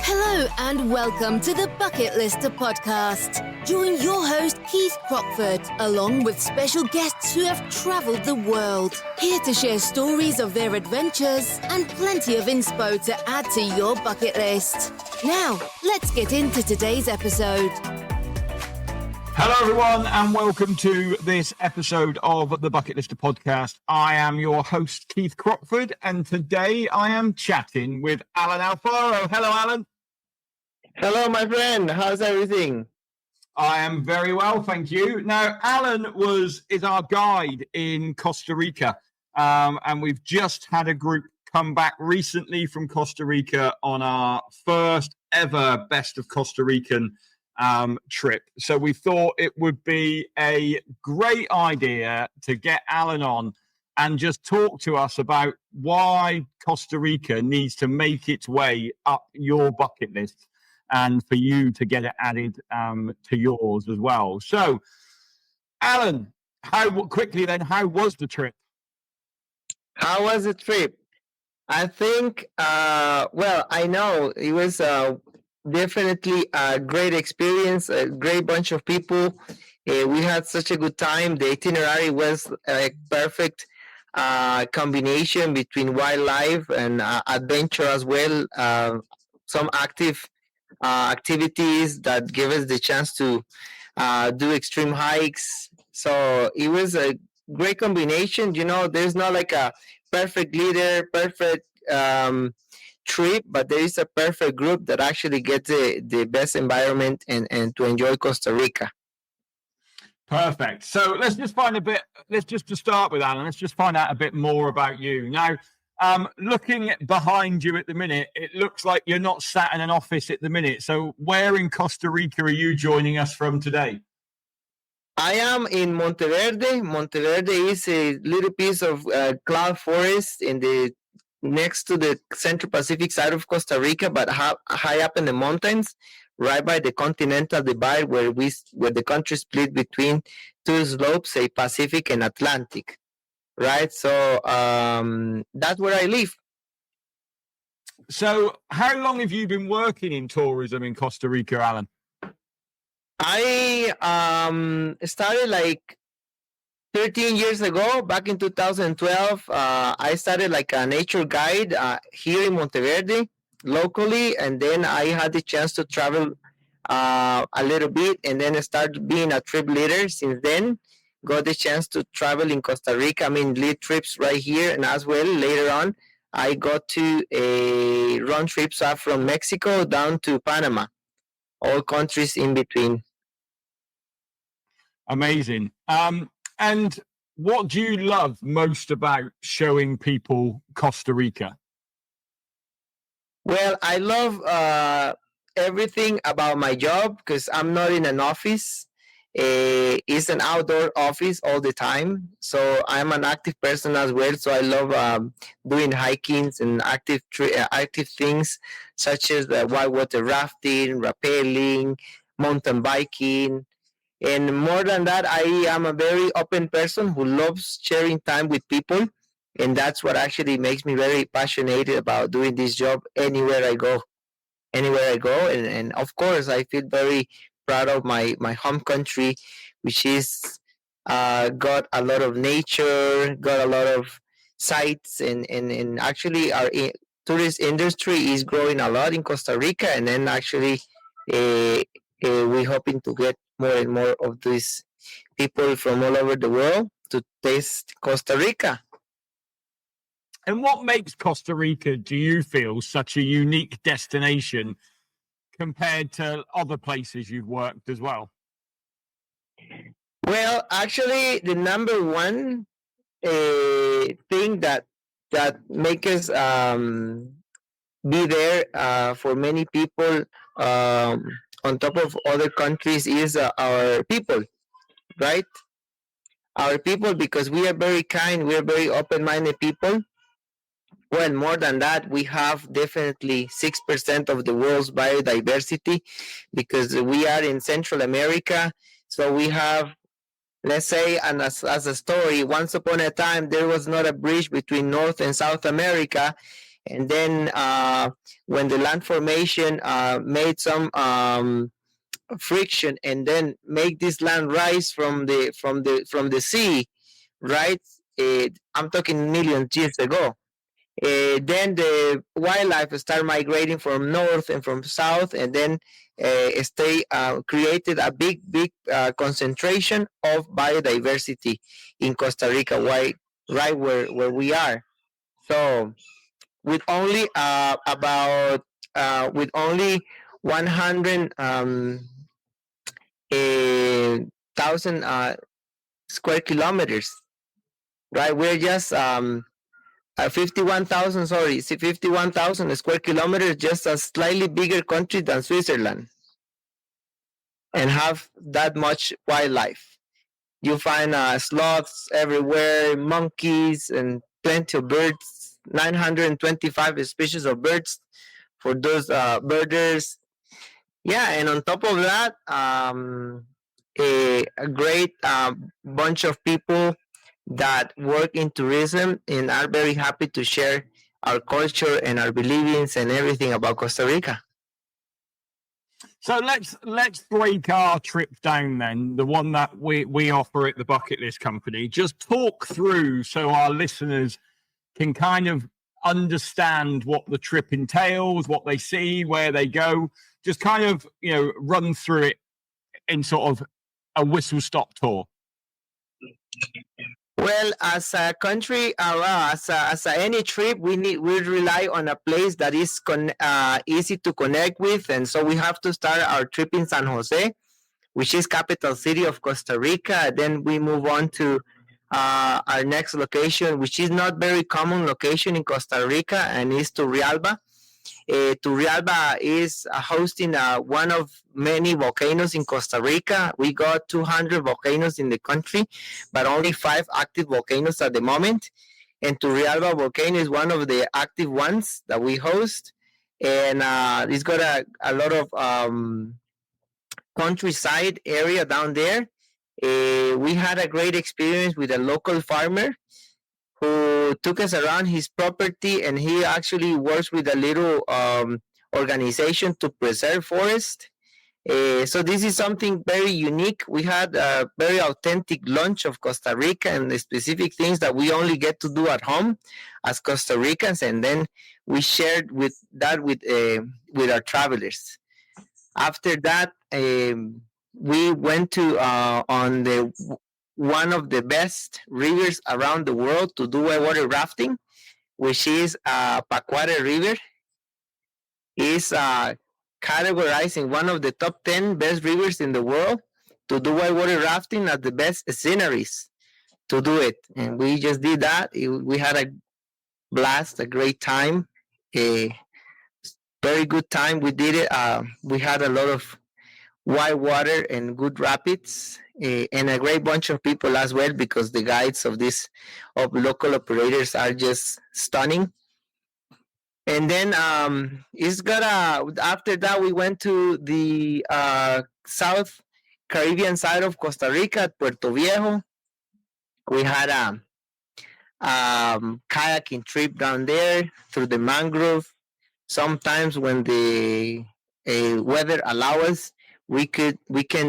Hello and welcome to the Bucket Lister podcast. Join your host Keith Crockford along with special guests who have travelled the world, here to share stories of their adventures and plenty of inspo to add to your bucket list. Now, let's get into today's episode. Hello everyone and welcome to this episode of the Bucket Lister podcast. I am your host Keith Crockford and today I am chatting with Allan Alfaro. Hello Allan. Hello my friend, how's everything? I am very well, thank you. Now Allan is our guide in Costa Rica and we've just had a group come back recently from Costa Rica on our first ever Best of Costa Rican trip. So we thought it would be a great idea to get Allan on and just talk to us about why Costa Rica needs to make its way up your bucket list and for you to get it added to yours as well. So, Allan, how was the trip? How was the trip? I think, I know it was definitely a great experience, a great bunch of people. We had such a good time. The itinerary was a perfect combination between wildlife and adventure as well. Some activities that give us the chance to do extreme hikes. So it was a great combination. You know, there's not like a perfect leader, perfect trip, but there is a perfect group that actually gets the best environment and to enjoy Costa Rica. Perfect. So let's just to start with, Allan, let's just find out a bit more about you. Now, looking behind you at the minute, it looks like you're not sat in an office at the minute. So where in Costa Rica are you joining us from today? I am in Monteverde. Monteverde is a little piece of cloud forest next to the Central Pacific side of Costa Rica, but high up in the mountains, right by the continental divide where the country split between two slopes, a Pacific and Atlantic, right? So that's where I live. So how long have you been working in tourism in Costa Rica, Allan? I started like 13 years ago, back in 2012, I started like a nature guide here in Monteverde locally, and then I had the chance to travel a little bit, and then I started being a trip leader. Since then, got the chance to travel in Costa Rica. I mean, lead trips right here, and as well later on, I got to run trips up from Mexico down to Panama, all countries in between. Amazing. And what do you love most about showing people Costa Rica? Well, I love everything about my job because I'm not in an office. It's an outdoor office all the time. So I'm an active person as well. So I love doing hikings and active things such as whitewater rafting, rappelling, mountain biking. And more than that, I am a very open person who loves sharing time with people. And that's what actually makes me very passionate about doing this job anywhere I go. And of course, I feel very proud of my home country, which is got a lot of nature, got a lot of sites. And actually, our tourist industry is growing a lot in Costa Rica. And then actually, we're hoping to get more and more of these people from all over the world to taste Costa Rica. And what makes Costa Rica, do you feel, such a unique destination compared to other places you've worked as well? Well, actually, the number one thing that makes us be there for many people on top of other countries is our people, right? Our people, because we are very kind, we are very open-minded people. Well, more than that, we have definitely 6% of the world's biodiversity because we are in Central America. So we have, let's say, and as a story, once upon a time, there was not a bridge between North and South America. and then when the land formation made some friction, and then make this land rise from the sea, right? I'm talking millions years ago. Then the wildlife start migrating from north and from south, and then stay created a big concentration of biodiversity in Costa Rica, right where we are. So with only about with only 100 thousand square kilometers, right? We're just 51,000, sorry, 51,000 square kilometers, just a slightly bigger country than Switzerland, and have that much wildlife. You find sloths everywhere, monkeys, and plenty of birds. 925 species of birds for those birders. Yeah, and on top of that, a great bunch of people that work in tourism and are very happy to share our culture and our beliefs and everything about Costa Rica. So let's break our trip down then, the one that we offer at the Bucket List Company. Just talk through so our listeners can kind of understand what the trip entails, what they see, where they go. Just kind of, run through it in sort of a whistle-stop tour. Well, as a country, as any trip, we rely on a place that is easy to connect with, and so we have to start our trip in San Jose, which is capital city of Costa Rica. Then we move on to our next location, which is not very common location in Costa Rica, and is Turrialba. Turrialba is hosting one of many volcanoes in Costa Rica. We got 200 volcanoes in the country, but only 5 active volcanoes at the moment. And Turrialba volcano is one of the active ones that we host. And it's got a lot of countryside area down there. We had a great experience with a local farmer who took us around his property, and he actually works with a little organization to preserve forest. So this is something very unique. We had a very authentic lunch of Costa Rica and the specific things that we only get to do at home as Costa Ricans, and then we shared with our travelers. After that, we went to on the one of the best rivers around the world to do whitewater rafting, which is Pacuare River. Is categorized in one of the top 10 best rivers in the world to do whitewater rafting at the best sceneries to do it. And we just did that. We had a blast, a great time, a very good time. We did it. We had a lot of white water and good rapids, and a great bunch of people as well, because the guides of local operators are just stunning. And then after that we went to the South Caribbean side of Costa Rica at Puerto Viejo. We had a kayaking trip down there through the mangrove. Sometimes when the weather allows, we can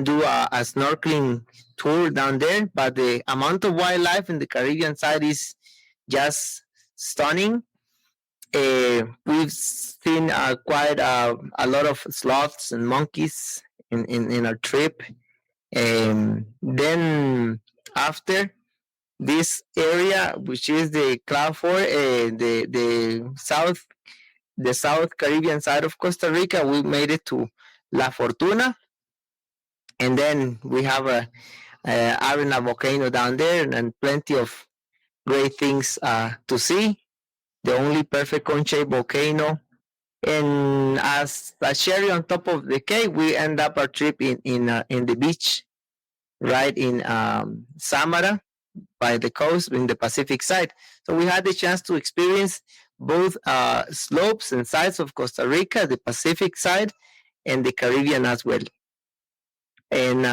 do a snorkeling tour down there. But the amount of wildlife in the Caribbean side is just stunning. We've seen quite a lot of sloths and monkeys in our trip. Then after this area, which is the Cloud Fort, the South Caribbean side of Costa Rica, we made it to La Fortuna, and then we have a Arena volcano down there, and plenty of great things to see. The only perfect cone-shaped volcano. And as a cherry on top of the cake, we end up our trip in the beach, right in Samara, by the coast in the Pacific side. So we had the chance to experience both slopes and sides of Costa Rica, the Pacific side and the Caribbean as well. And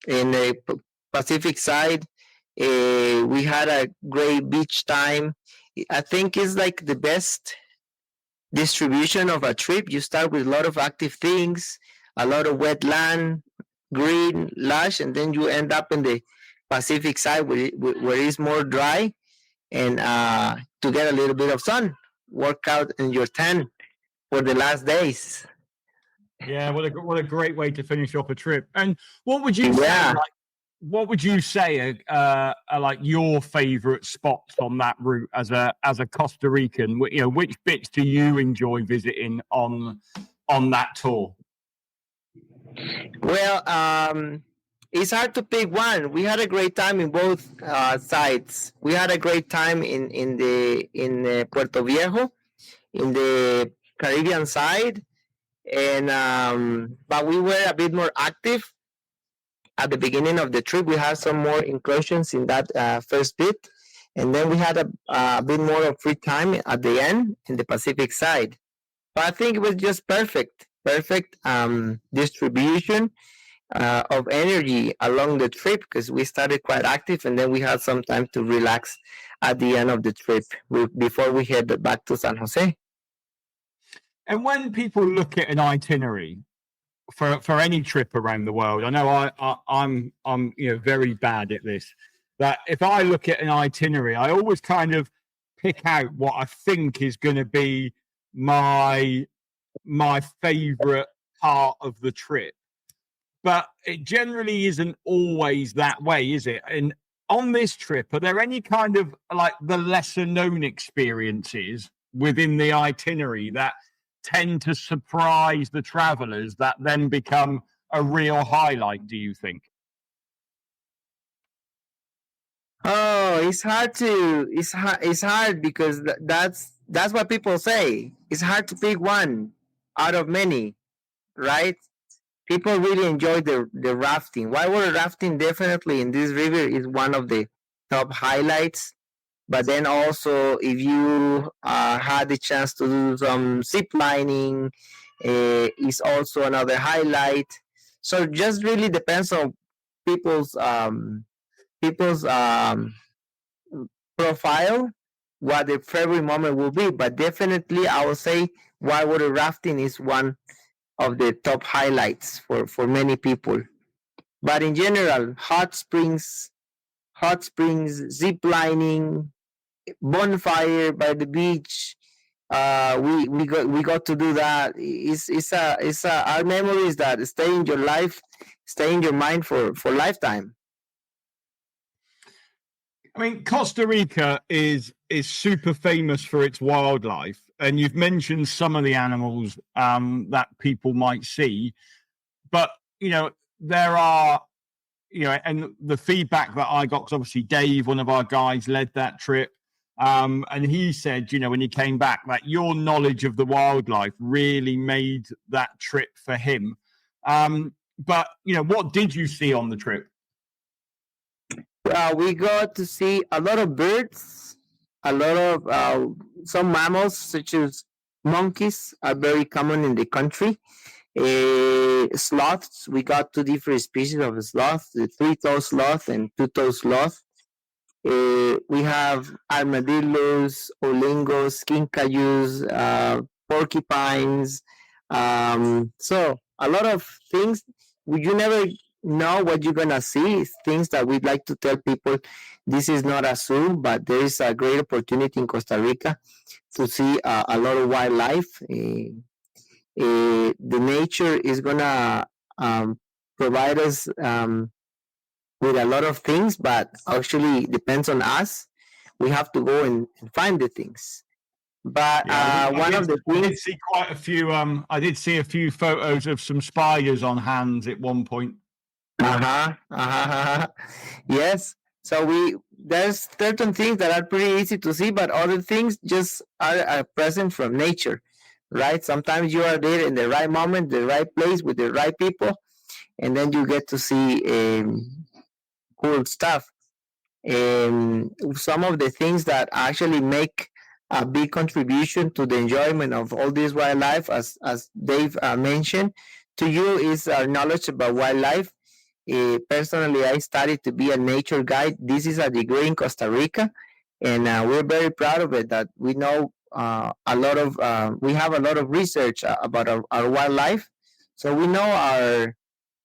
in the Pacific side, we had a great beach time. I think it's like the best distribution of a trip. You start with a lot of active things, a lot of wet land, green, lush, and then you end up in the Pacific side where it's more dry, and to get a little bit of sun, work out in your tan for the last days. Yeah, what a great way to finish off a trip. And what would you say? Yeah. What would you say are like your favorite spots on that route as a Costa Rican? You know, which bits do you enjoy visiting on that tour? Well, it's hard to pick one. We had a great time in both sides. We had a great time in Puerto Viejo, in the Caribbean side, and but we were a bit more active at the beginning of the trip. We had some more incursions in that first bit, and then we had a bit more of free time at the end in the Pacific side. But I think it was just perfect distribution of energy along the trip, because we started quite active and then we had some time to relax at the end of the trip before we head back to San Jose. And when people look at an itinerary for any trip around the world, I know I'm very bad at this. That if I look at an itinerary, I always kind of pick out what I think is going to be my favorite part of the trip. But it generally isn't always that way, is it? And on this trip, are there any kind of like the lesser known experiences within the itinerary that tend to surprise the travelers that then become a real highlight, do you think? Oh, it's hard because that's what people say. It's hard to pick one out of many, right? People really enjoy the rafting. Whitewater rafting definitely in this river is one of the top highlights. But then also, if you had the chance to do some zip lining, is also another highlight. So just really depends on people's profile, what the favorite moment will be. But definitely, I would say whitewater rafting is one of the top highlights for many people. But in general, hot springs, zip lining, bonfire by the beach. We got to do that. It's our memories that stay in your life, stay in your mind for lifetime. I mean, Costa Rica is super famous for its wildlife, and you've mentioned some of the animals that people might see, but there are, and the feedback that I got, because obviously Dave, one of our guys, led that trip, and he said, when he came back, that your knowledge of the wildlife really made that trip for him. But what did you see on the trip? We got to see a lot of birds, a lot of some mammals such as monkeys are very common in the country. Sloths, we got two different species of sloth, the three-toed sloth and two-toed sloth. We have armadillos, olingos, kinkajous, porcupines. So a lot of things. You never know what you're gonna see. It's things that we'd like to tell people. This is not a zoo, but there is a great opportunity in Costa Rica to see a lot of wildlife. The nature is gonna provide us with a lot of things, but actually depends on us. We have to go and find the things. But one of the things, I did see quite a few. I did see a few photos of some spiders on hands at one point. Yes. So there's certain things that are pretty easy to see, but other things just are present from nature, right? Sometimes you are there in the right moment, the right place with the right people, and then you get to see cool stuff. Some of the things that actually make a big contribution to the enjoyment of all this wildlife, as Dave mentioned to you, is our knowledge about wildlife. Personally, I studied to be a nature guide. This is a degree in Costa Rica, and we're very proud of it. That we know we have a lot of research about our wildlife, so we know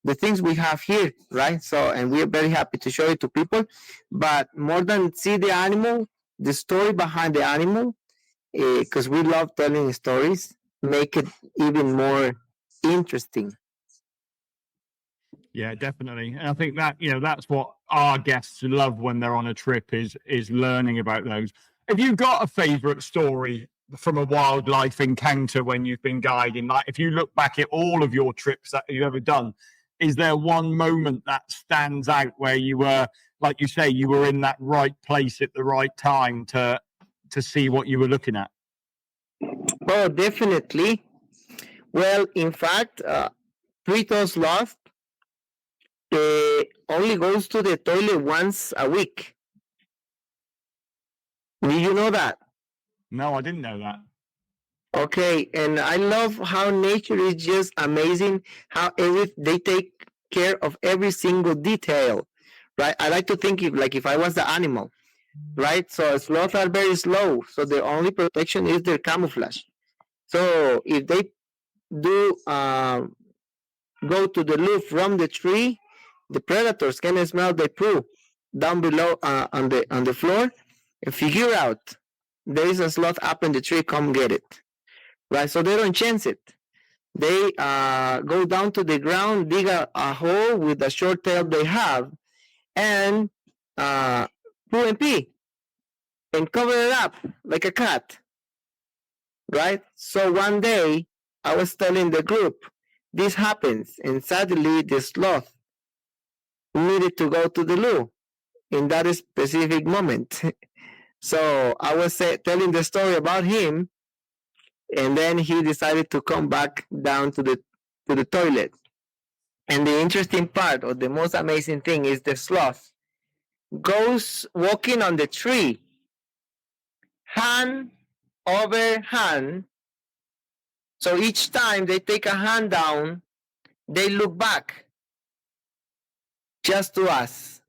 the things we have here, right? So, and we're very happy to show it to people. But more than see the animal, the story behind the animal, because we love telling stories, make it even more interesting. Yeah, definitely. And I think that, that's what our guests love when they're on a trip is learning about those. Have you got a favorite story from a wildlife encounter when you've been guiding? Like, if you look back at all of your trips that you've ever done, is there one moment that stands out where you were, like you say, you were in that right place at the right time to see what you were looking at? Oh, definitely. Well, in fact, three-toed sloth only goes to the toilet once a week. Did you know that? No, I didn't know that. Okay, and I love how nature is just amazing. How they take care of every single detail, right? I like to think if I was the animal, right? So sloths are very slow, so their only protection is their camouflage. So if they do go to the loo from the tree, the predators can smell the poo down below on the floor and figure out there is a sloth up in the tree. Come get it, right? So they don't chance it. They go down to the ground, dig a hole with the short tail they have, and poo and pee, and cover it up like a cat, right? So one day I was telling the group, this happens, and suddenly the sloth needed to go to the loo in that specific moment. So I was telling the story about him, and then he decided to come back down to the toilet. And the interesting part, or the most amazing thing, is the sloth goes walking on the tree, hand over hand. So each time they take a hand down, they look back just to us.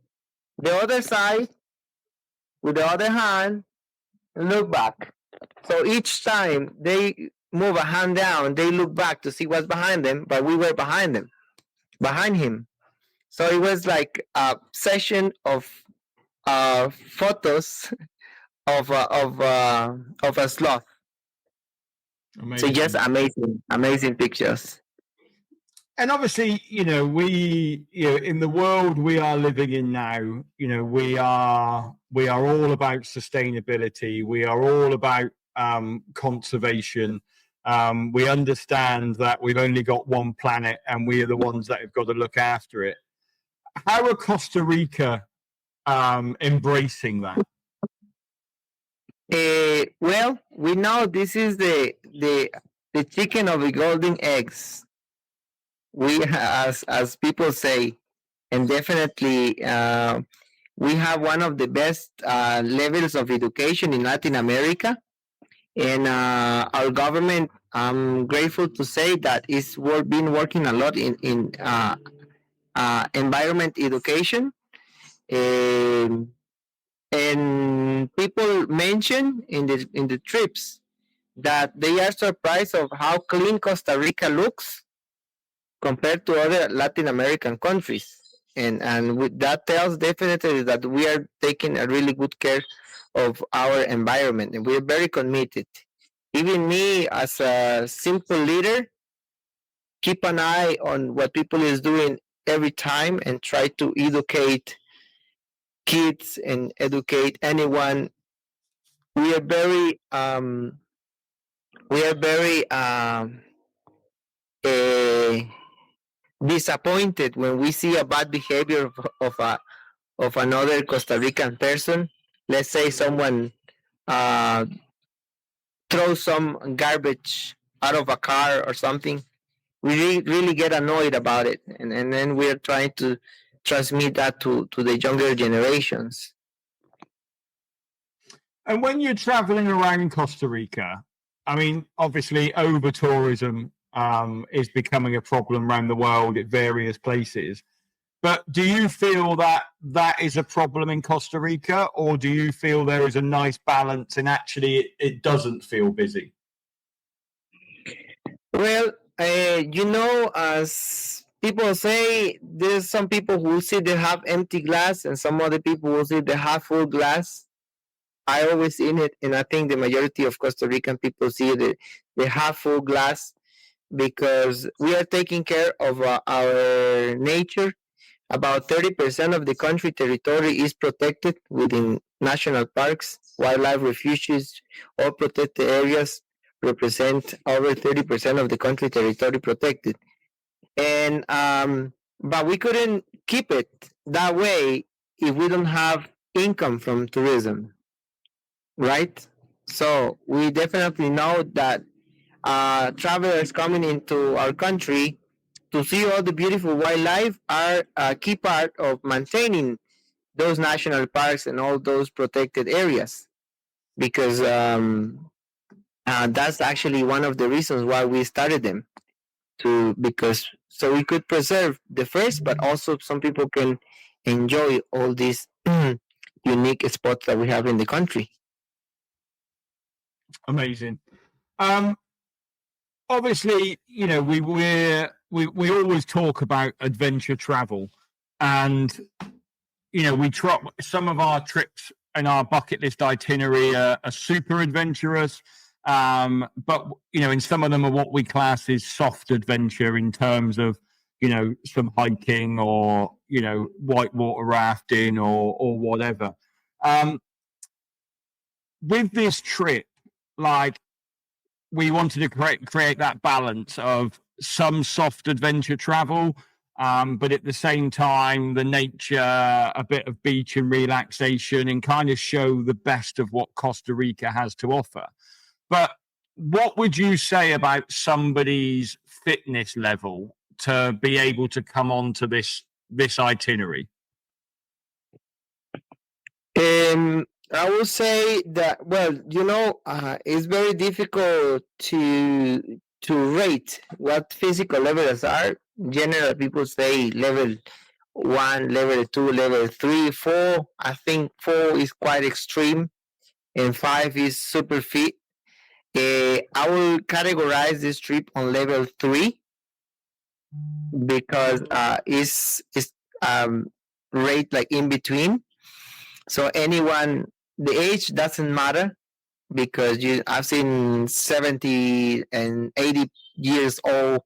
The other side, with the other hand, look back. So each time they move a hand down, they look back to see what's behind them, but we were behind him. So it was like a session of photos of a sloth. Amazing. So just amazing pictures. And obviously, we, in the world we are living in now, we are all about sustainability. We are all about conservation. We understand that we've only got one planet, and we are the ones that have got to look after it. How are Costa Rica embracing that? Well, we know this is the chicken of the golden eggs. We, as people say, and definitely we have one of the best levels of education in Latin America, and our government, I'm grateful to say that is been working a lot in environment education. And people mention in the trips that they are surprised of how clean Costa Rica looks compared to other Latin American countries, and that tells definitely that we are taking a really good care of our environment, and we're very committed. Even me, as a simple leader, keep an eye on what people is doing every time and try to educate kids and educate anyone. We are very disappointed when we see a bad behavior of another Costa Rican person. Let's say someone throws some garbage out of a car or something. We really get annoyed about it, and then we're trying to transmit that to the younger generations. And when you're traveling around Costa Rica, I mean, obviously over tourism is becoming a problem around the world at various places. But do you feel that that is a problem in Costa Rica, or do you feel there is a nice balance and actually it doesn't feel busy? Well, as people say, there's some people who see they have empty glass, and some other people who see they have full glass. I always seen it, and I think the majority of Costa Rican people see the half full glass because we are taking care of our nature. About 30% of the country territory is protected within national parks, wildlife refuges, or protected areas represent over 30% of the country territory protected. And but we couldn't keep it that way if we don't have income from tourism, right? So we definitely know that travelers coming into our country to see all the beautiful wildlife are a key part of maintaining those national parks and all those protected areas because that's actually one of the reasons why we started them to because so we could preserve the first but also some people can enjoy all these unique spots that we have in the country. Amazing. Obviously, you know, we always talk about adventure travel, and you know, we try some of our trips and our bucket list itinerary are super adventurous, but you know, in some of them are what we class as soft adventure in terms of, you know, some hiking or, you know, whitewater rafting or whatever. With this trip, like, we wanted to create that balance of some soft adventure travel, but at the same time, the nature, a bit of beach and relaxation, and kind of show the best of what Costa Rica has to offer. But what would you say about somebody's fitness level to be able to come on to this itinerary? I would say that it's very difficult to rate what physical levels are. General people say level 1, level 2, level 3, 4. I think 4 is quite extreme, and 5 is super fit. I will categorize this trip on level 3 because it's rate like in between. So anyone, the age doesn't matter because I've seen 70 and 80 years old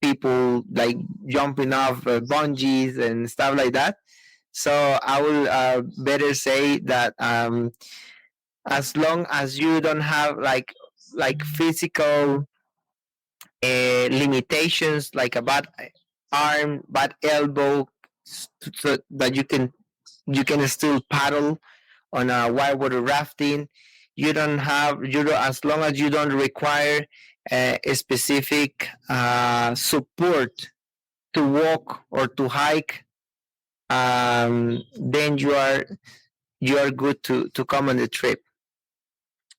people like jumping off bungees and stuff like that. So I will better say that as long as you don't have like physical limitations, like a bad arm, bad elbow, so that you can still paddle on a whitewater rafting. As long as you don't require a specific support to walk or to hike, then you are good to come on the trip.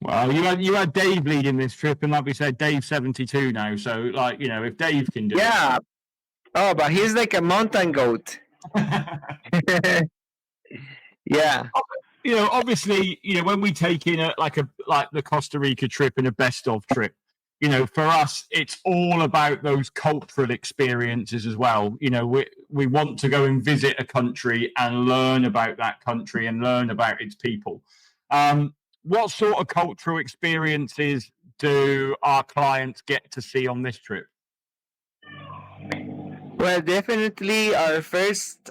Well, you had Dave leading this trip, and like we said, Dave's 72 now. So, like, you know, if Dave can do it. Oh, but he's like a mountain goat. Yeah. You know, obviously, you know, when we take in like the Costa Rica trip and a best of trip, you know, for us, it's all about those cultural experiences as well. You know, we want to go and visit a country and learn about that country and learn about its people. What sort of cultural experiences do our clients get to see on this trip? Well, definitely our first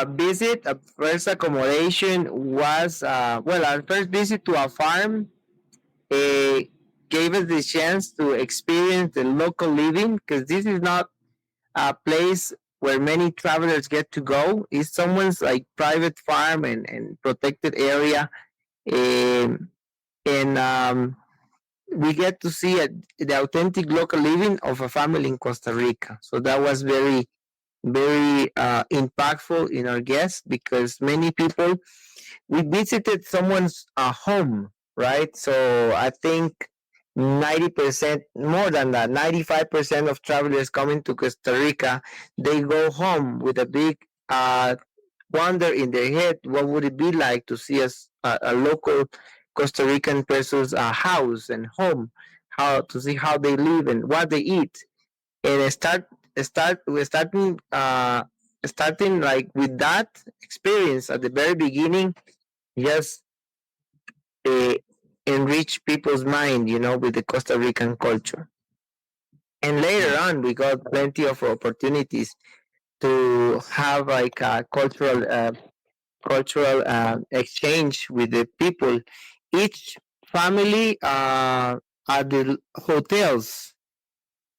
visit, our first accommodation was, our first visit to a farm gave us the chance to experience the local living because this is not a place where many travelers get to go. It's someone's like private farm and protected area. And we get to see the authentic local living of a family in Costa Rica. So that was very, very impactful in our guests because many people, we visited someone's home, right? So I think 90%, more than that, 95% of travelers coming to Costa Rica, they go home with a big wonder in their head, what would it be like to see a local Costa Rican person's house and home, how to see how they live and what they eat, and we're starting like with that experience at the very beginning, just uh, enrich people's mind, with the Costa Rican culture. And later on, we got plenty of opportunities to have like a cultural exchange with the people. Each family at the hotels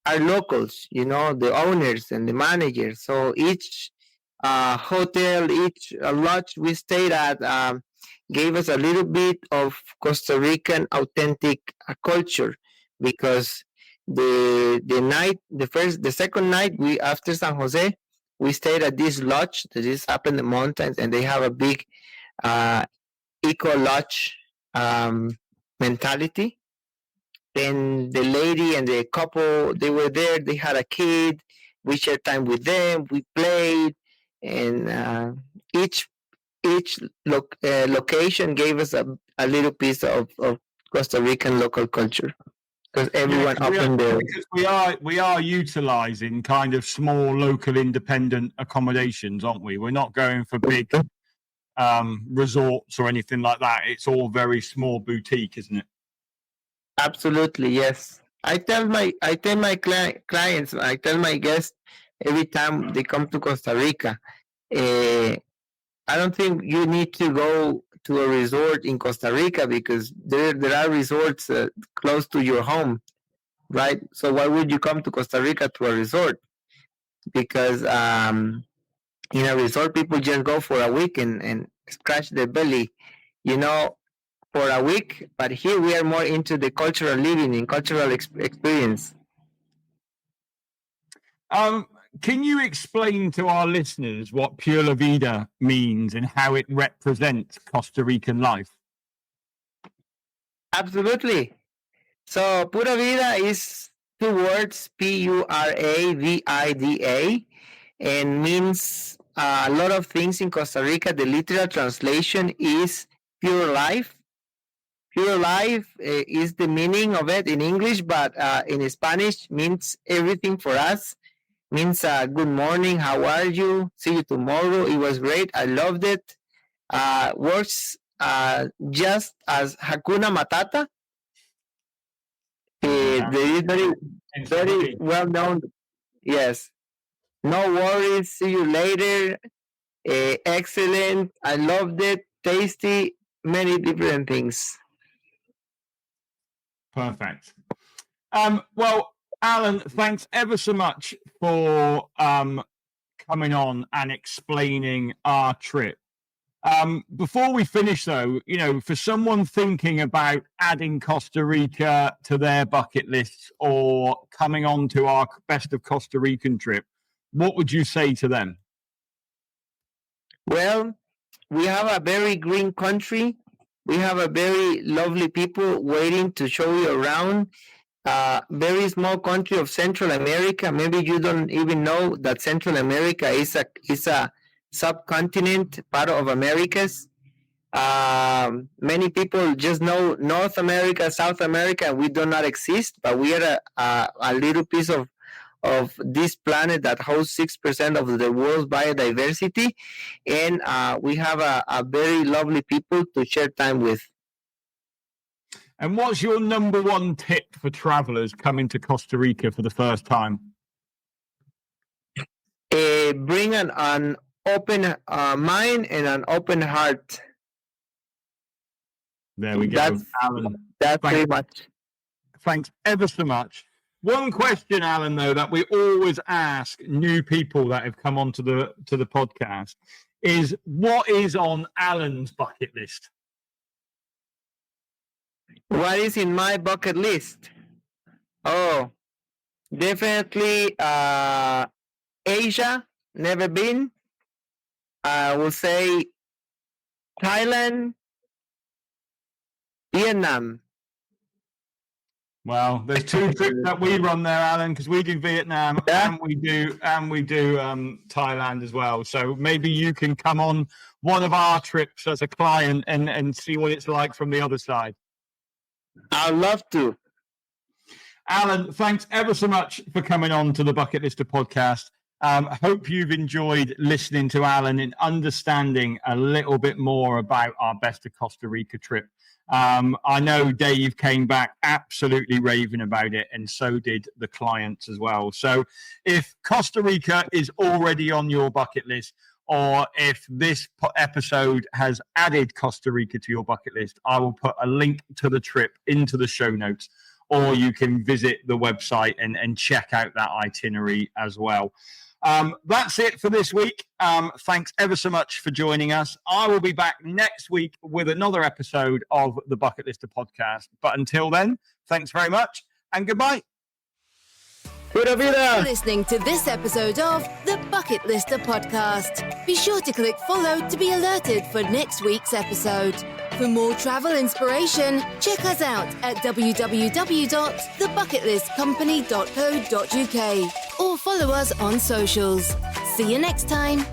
are locals, the owners and the managers. So each hotel, each lodge we stayed at gave us a little bit of Costa Rican authentic culture, because the second night we after San Jose, we stayed at this lodge that is up in the mountains, and they have a big uh, eco lodge mentality. And the lady and the couple, they were there. They had a kid. We shared time with them. We played, and each location gave us a little piece of Costa Rican local culture, because everyone up in there. Because we are utilizing kind of small local independent accommodations, aren't we? We're not going for big resorts or anything like that. It's all very small boutique, isn't it? Absolutely, yes. I tell my clients, I tell my guests every time they come to Costa Rica, I don't think you need to go to a resort in Costa Rica, because there are resorts close to your home, right? So why would you come to Costa Rica to a resort? Because in a resort, people just go for a week and scratch their belly, you know, for a week. But here we are more into the cultural living and cultural experience. Can you explain to our listeners what Pura Vida means and how it represents Costa Rican life? Absolutely. So Pura Vida is two words, Puravida, and means a lot of things in Costa Rica. The literal translation is pure life. Pure life is the meaning of it in English, but in Spanish means everything for us. Means good morning, how are you? See you tomorrow. It was great. I loved it. Works just as Hakuna Matata. There is very well known. Yes. No worries. See you later. Excellent. I loved it. Tasty. Many different things. Perfect. Well, Allan, thanks ever so much for coming on and explaining our trip. Before we finish, though, for someone thinking about adding Costa Rica to their bucket lists or coming on to our Best of Costa Rican trip, what would you say to them? Well, we have a very green country. We have a very lovely people waiting to show you around. Very small country of Central America. Maybe you don't even know that Central America is a subcontinent, part of Americas. Many people just know North America, South America, and we do not exist, but we are a little piece of this planet that hosts 6% of the world's biodiversity, and we have a very lovely people to share time with. And what's your number one tip for travelers coming to Costa Rica for the first time? Bring an open mind and an open heart. There we go, Allan. That's very much. Thanks ever so much. One question, Allan, though, that we always ask new people that have come onto the podcast is, what is on Allan's bucket list? What is in my bucket list? Oh, definitely Asia. Never been. I will say Thailand, Vietnam. Well, there's two trips that we run there, Alan, because we do Vietnam and we do Thailand as well. So maybe you can come on one of our trips as a client and see what it's like from the other side. I'd love to. Alan, thanks ever so much for coming on to the Bucket Lister podcast. Hope you've enjoyed listening to Alan and understanding a little bit more about our Best of Costa Rica trip. I know Dave came back absolutely raving about it, and so did the clients as well. So if Costa Rica is already on your bucket list, or if this episode has added Costa Rica to your bucket list, I will put a link to the trip into the show notes, or you can visit the website and check out that itinerary as well. That's it for this week. Thanks ever so much for joining us. I will be back next week with another episode of the Bucket Lister podcast. But until then, thanks very much and goodbye. Pura Vida! Listening to this episode of the Bucket Lister podcast. Be sure to click follow to be alerted for next week's episode. For more travel inspiration, check us out at www.thebucketlistcompany.co.uk or follow us on socials. See you next time.